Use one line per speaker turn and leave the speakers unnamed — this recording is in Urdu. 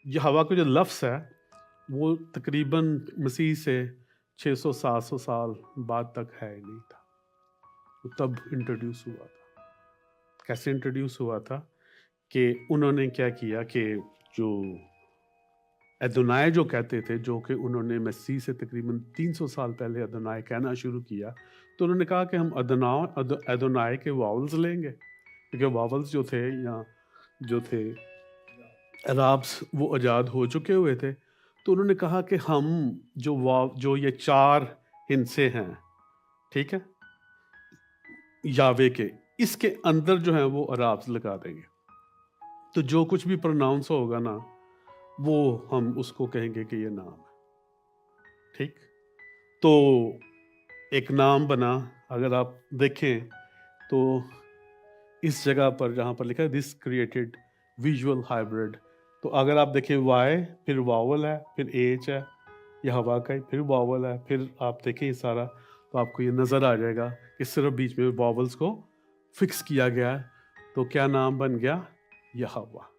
یہ ہوا کا جو لفظ ہے وہ تقریباً مسیح سے 600-700 سال بعد تک ہے ہی نہیں تھا، وہ تب انٹروڈیوس ہوا تھا۔ کیسے انٹروڈیوس ہوا تھا کہ انہوں نے کیا کیا کہ جو ادونائے جو کہتے تھے، جو کہ انہوں نے مسیح سے تقریباً 300 سال پہلے ادونائے کہنا شروع کیا، تو انہوں نے کہا کہ ہم ادونائے کے واولز لیں گے، کیونکہ واولز جو تھے یا جو تھے عرابس وہ ایجاد ہو چکے ہوئے تھے، تو انہوں نے کہا کہ ہم جو یہ 4 ہندسے ہیں، ٹھیک ہے، یاوے کے، اس کے اندر جو ہیں وہ عرابس لگا دیں گے، تو جو کچھ بھی پروناؤنس ہوگا نا وہ ہم اس کو کہیں گے کہ یہ نام ہے، ٹھیک۔ تو ایک نام بنا، اگر آپ دیکھیں تو اس جگہ پر جہاں پر لکھا ہے دس کریٹڈ ویژول ہائبرڈ، تو اگر آپ دیکھیں وائی پھر واول ہے، پھر ایچ ہے، یہ ہوا کا ہی، پھر واول ہے، پھر آپ دیکھیں یہ سارا، تو آپ کو یہ نظر آ جائے گا کہ صرف بیچ میں واولز کو فکس کیا گیا ہے، تو کیا نام بن گیا؟ یہوہ۔